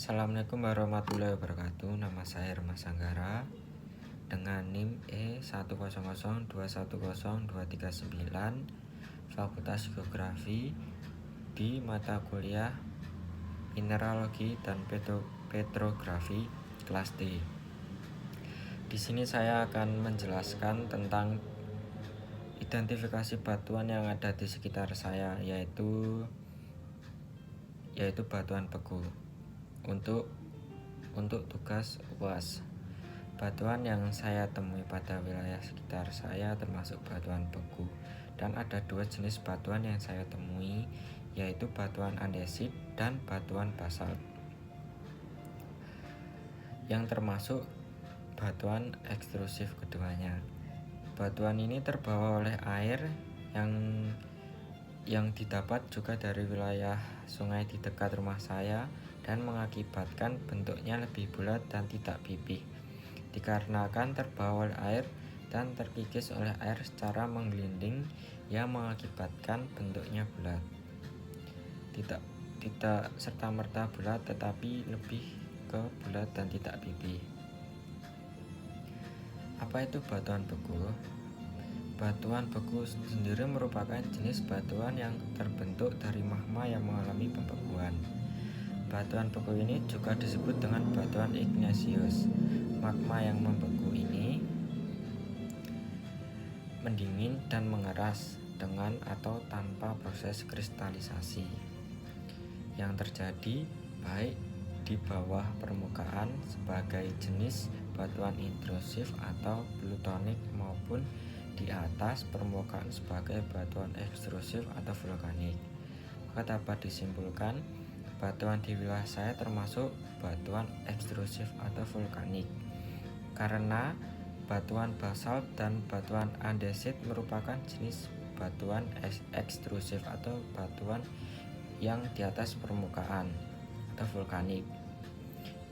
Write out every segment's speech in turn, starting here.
Assalamualaikum warahmatullahi wabarakatuh. Nama saya Hermas Anggara dengan NIM E100210239 Fakultas Geografi di mata kuliah Mineralogi dan Petrografi kelas D. Di sini saya akan menjelaskan tentang identifikasi batuan yang ada di sekitar saya, yaitu batuan beku. Untuk tugas UAS, batuan yang saya temui pada wilayah sekitar saya termasuk batuan beku, dan ada dua jenis batuan yang saya temui, yaitu batuan andesit dan batuan basalt, yang termasuk batuan ekstrusif keduanya. Batuan ini terbawa oleh air yang didapat juga dari wilayah sungai di dekat rumah saya, dan mengakibatkan bentuknya lebih bulat dan tidak pipih, dikarenakan terbawa oleh air dan terkikis oleh air secara menggelinding yang mengakibatkan bentuknya bulat. Tidak serta-merta bulat, tetapi lebih ke bulat dan tidak pipih. Apa itu batuan beku? Batuan beku sendiri merupakan jenis batuan yang terbentuk dari magma yang mengalami pembekuan. Batuan beku ini juga disebut dengan batuan igneous. Magma yang membeku ini mendingin dan mengeras dengan atau tanpa proses kristalisasi yang terjadi baik di bawah permukaan sebagai jenis batuan intrusif atau plutonik, maupun di atas permukaan sebagai batuan ekstrusif atau vulkanik. Maka dapat disimpulkan, batuan di wilayah saya termasuk batuan ekstrusif atau vulkanik, karena batuan basalt dan batuan andesit merupakan jenis batuan ekstrusif atau batuan yang di atas permukaan atau vulkanik.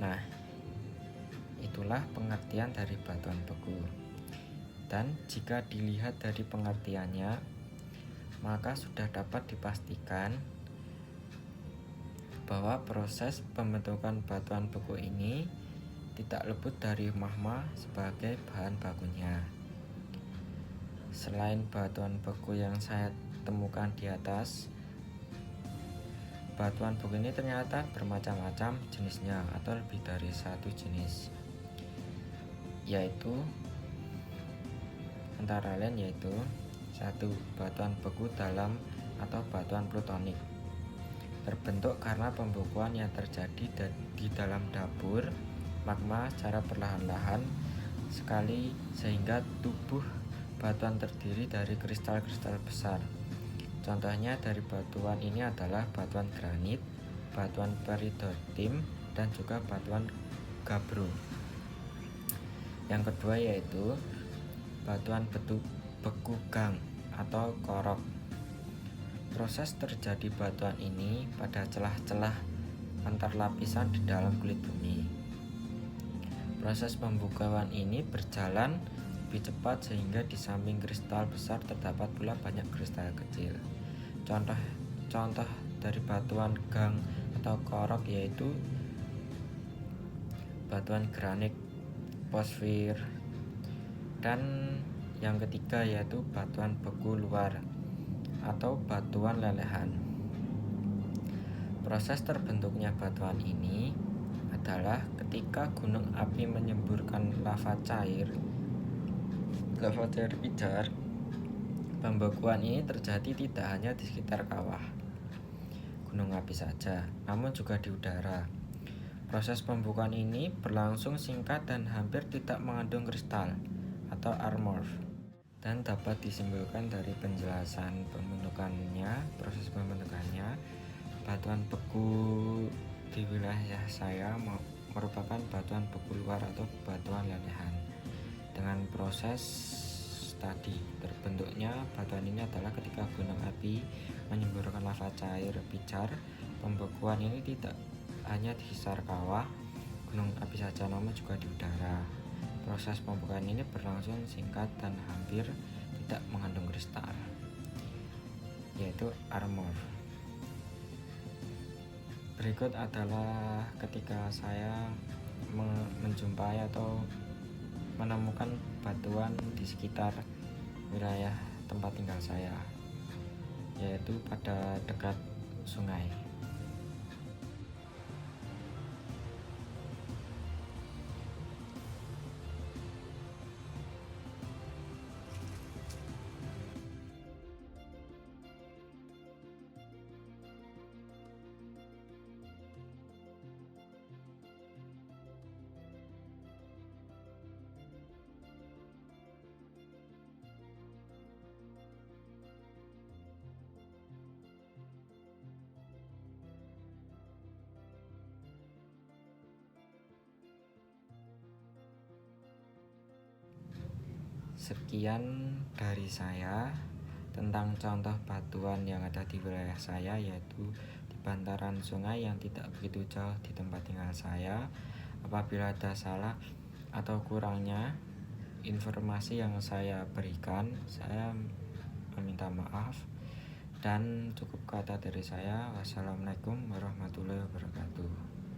Nah, itulah pengertian dari batuan beku. Dan jika dilihat dari pengertiannya, maka sudah dapat dipastikan bahwa proses pembentukan batuan beku ini tidak luput dari magma sebagai bahan bakunya. Selain batuan beku yang saya temukan di atas, batuan beku ini ternyata bermacam-macam jenisnya, atau lebih dari satu jenis, yaitu antara lain yaitu 1. Batuan beku dalam atau batuan plutonik, terbentuk karena pembekuan yang terjadi di dalam dapur magma secara perlahan-lahan sekali, sehingga tubuh batuan terdiri dari kristal-kristal besar. Contohnya dari batuan ini adalah batuan granit, batuan peridotim, dan juga batuan gabbro. Yang kedua yaitu batuan beku gang atau korok. Proses terjadi batuan ini pada celah-celah antar lapisan di dalam kulit bumi. Proses pembekuan ini berjalan lebih cepat, sehingga di samping kristal besar terdapat pula banyak kristal kecil. Contoh dari batuan gang atau korok yaitu batuan granit, fosfir, dan yang ketiga yaitu batuan beku luar atau batuan lelehan. Proses terbentuknya batuan ini adalah ketika gunung api menyemburkan lava cair pijar. Pembekuan ini terjadi tidak hanya di sekitar kawah gunung api saja, namun juga di udara. Proses pembekuan ini berlangsung singkat dan hampir tidak mengandung kristal atau amorf, dan dapat disimpulkan dari penjelasan proses pembentukannya, batuan beku di wilayah saya merupakan batuan beku luar atau batuan lelehan. Dengan proses tadi terbentuknya batuan ini adalah ketika gunung api menyemburkan lava cair pijar. Pembekuan ini tidak hanya di sekitar kawah gunung api saja, namun juga di udara. Proses pembekuan ini berlangsung singkat dan hampir tidak mengandung kristal, yaitu amorf. Berikut adalah ketika saya menjumpai atau menemukan batuan di sekitar wilayah tempat tinggal saya, yaitu pada dekat sungai. Sekian dari saya tentang contoh batuan yang ada di wilayah saya, yaitu di bantaran sungai yang tidak begitu jauh di tempat tinggal saya. Apabila ada salah atau kurangnya informasi yang saya berikan, saya meminta maaf. Dan cukup kata dari saya. Wassalamualaikum warahmatullahi wabarakatuh.